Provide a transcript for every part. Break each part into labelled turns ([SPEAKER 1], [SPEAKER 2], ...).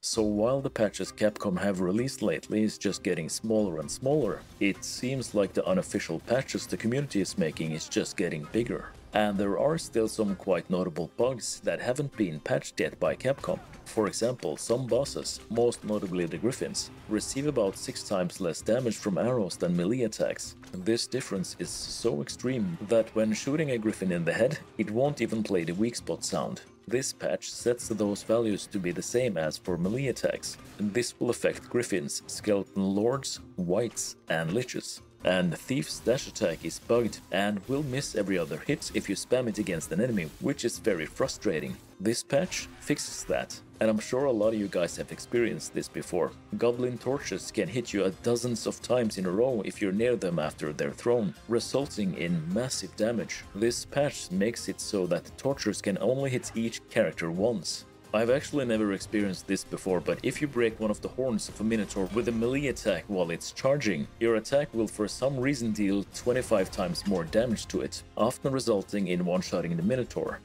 [SPEAKER 1] So while the patches Capcom have released lately is just getting smaller and smaller, it seems like the unofficial patches the community is making is just getting bigger. And there are still some quite notable bugs that haven't been patched yet by Capcom. For example, some bosses, most notably the Griffins, receive about 6 times less damage from arrows than melee attacks. This difference is so extreme that when shooting a Griffin in the head, it won't even play the weak spot sound. This patch sets those values to be the same as for melee attacks. This will affect Griffins, Skeleton Lords, Wights, and Liches. And Thief's dash attack is bugged and will miss every other hit if you spam it against an enemy, which is very frustrating. This patch fixes that, and I'm sure a lot of you guys have experienced this before. Goblin torches can hit you dozens of times in a row if you're near them after they're thrown, resulting in massive damage. This patch makes it so that the tortures can only hit each character once. I've actually never experienced this before, but if you break one of the horns of a Minotaur with a melee attack while it's charging, your attack will for some reason deal 25 times more damage to it, often resulting in one-shotting the Minotaur.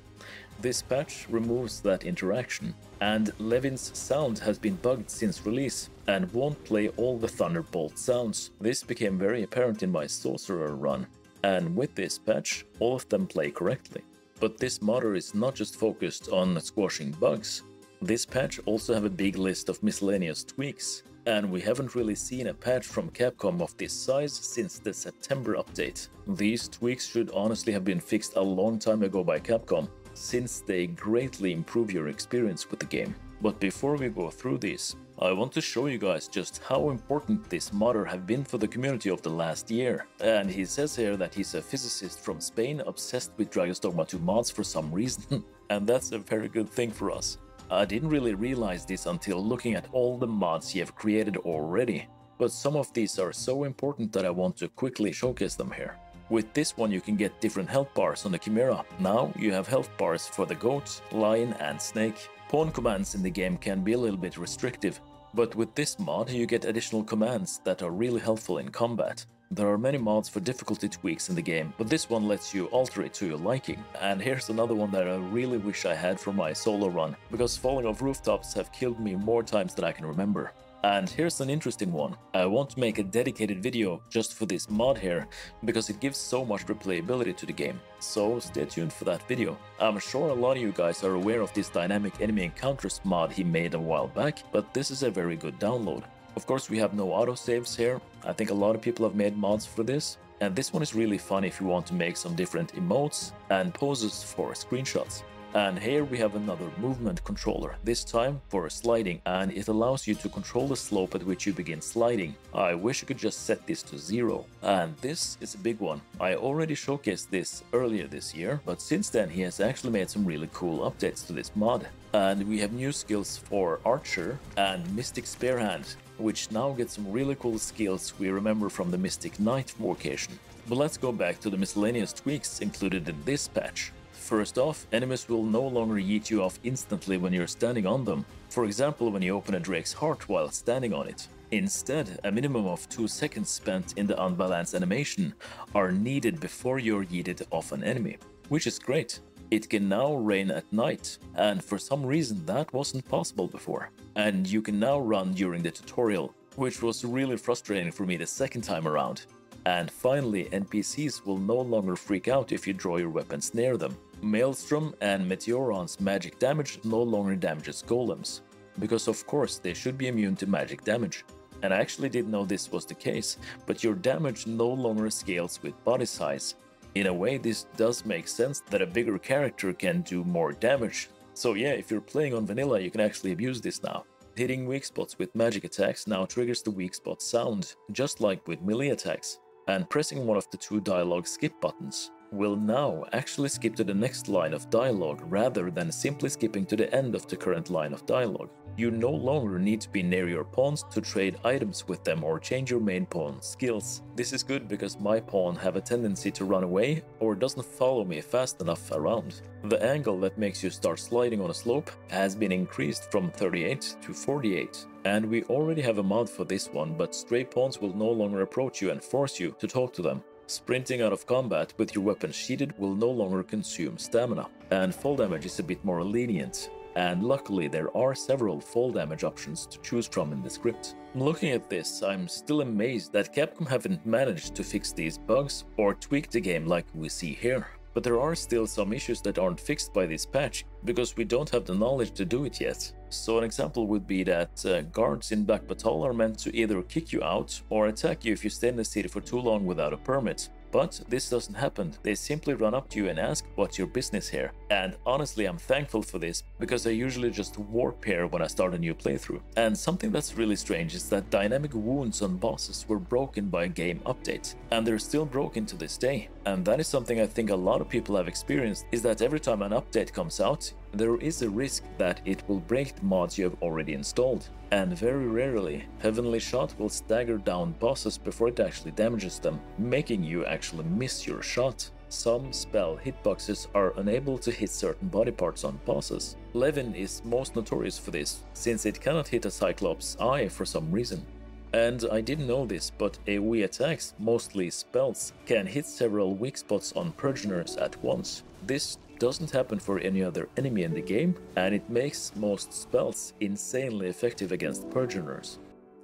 [SPEAKER 1] This patch removes that interaction, and Levin's sound has been bugged since release and won't play all the Thunderbolt sounds. This became very apparent in my Sorcerer run, and with this patch, all of them play correctly. But this modder is not just focused on squashing bugs. This patch also have a big list of miscellaneous tweaks, and we haven't really seen a patch from Capcom of this size since the September update. These tweaks should honestly have been fixed a long time ago by Capcom, since they greatly improve your experience with the game. But before we go through these, I want to show you guys just how important this modder have been for the community of the last year. And he says here that he's a physicist from Spain obsessed with Dragon's Dogma 2 mods for some reason, and that's a very good thing for us. I didn't really realize this until looking at all the mods he have created already, but some of these are so important that I want to quickly showcase them here. With this one you can get different health bars on the Chimera. Now you have health bars for the goat, lion and snake. Pawn commands in the game can be a little bit restrictive, but with this mod you get additional commands that are really helpful in combat. There are many mods for difficulty tweaks in the game, but this one lets you alter it to your liking. And here's another one that I really wish I had for my solo run, because falling off rooftops have killed me more times than I can remember. And here's an interesting one. I want to make a dedicated video just for this mod here, because it gives so much replayability to the game. So stay tuned for that video. I'm sure a lot of you guys are aware of this dynamic enemy encounters mod he made a while back, but this is a very good download. Of course we have no autosaves here. I think a lot of people have made mods for this. And this one is really fun if you want to make some different emotes and poses for screenshots. And here we have another movement controller, this time for sliding, and it allows you to control the slope at which you begin sliding. I wish you could just set this to 0. And this is a big one. I already showcased this earlier this year, but since then he has actually made some really cool updates to this mod. And we have new skills for Archer and Mystic Spearhand, which now get some really cool skills we remember from the Mystic Knight vocation. But let's go back to the miscellaneous tweaks included in this patch. First off, enemies will no longer yeet you off instantly when you're standing on them, for example when you open a Drake's Heart while standing on it. Instead, a minimum of 2 seconds spent in the unbalanced animation are needed before you're yeeted off an enemy, which is great. It can now rain at night, and for some reason that wasn't possible before. And you can now run during the tutorial, which was really frustrating for me the second time around. And finally, NPCs will no longer freak out if you draw your weapons near them. Maelstrom and Meteoron's magic damage no longer damages golems, because of course they should be immune to magic damage. And I actually didn't know this was the case, but your damage no longer scales with body size. In a way, this does make sense that a bigger character can do more damage. So yeah, if you're playing on vanilla, you can actually abuse this now. Hitting weak spots with magic attacks now triggers the weak spot sound, just like with melee attacks. And pressing one of the 2 dialogue skip buttons will now actually skip to the next line of dialogue rather than simply skipping to the end of the current line of dialogue. You no longer need to be near your pawns to trade items with them or change your main pawn's skills. This is good because my pawn have a tendency to run away or doesn't follow me fast enough around. The angle that makes you start sliding on a slope has been increased from 38 to 48. And we already have a mod for this one, but stray pawns will no longer approach you and force you to talk to them. Sprinting out of combat with your weapon sheatheded will no longer consume stamina, and fall damage is a bit more lenient. and luckily there are several fall damage options to choose from in the script. Looking at this, I'm still amazed that Capcom haven't managed to fix these bugs or tweak the game like we see here. But there are still some issues that aren't fixed by this patch, because we don't have the knowledge to do it yet. So an example would be that guards in Black Batal are meant to either kick you out or attack you if you stay in the city for too long without a permit. But this doesn't happen. They simply run up to you and ask, "What's your business here?" And honestly, I'm thankful for this, because I usually just warp here when I start a new playthrough. And something that's really strange is that dynamic wounds on bosses were broken by a game update, and they're still broken to this day. And that is something I think a lot of people have experienced, is that every time an update comes out, there is a risk that it will break the mods you have already installed. And very rarely, Heavenly Shot will stagger down bosses before it actually damages them, making you actually miss your shot. Some spell hitboxes are unable to hit certain body parts on bosses. Levin is most notorious for this, since it cannot hit a Cyclops' eye for some reason. And I didn't know this, but AoE attacks, mostly spells, can hit several weak spots on Purgeners at once. This doesn't happen for any other enemy in the game, and it makes most spells insanely effective against Purgeners.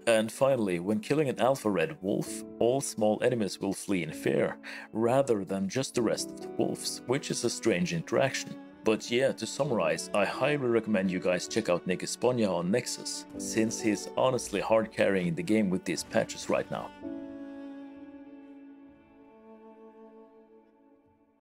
[SPEAKER 1] And finally, when killing an Alpha Red Wolf, all small enemies will flee in fear, rather than just the rest of the wolves, which is a strange interaction. But yeah, to summarize, I highly recommend you guys check out Nick Esponia on Nexus, since he's honestly hard carrying the game with these patches right now.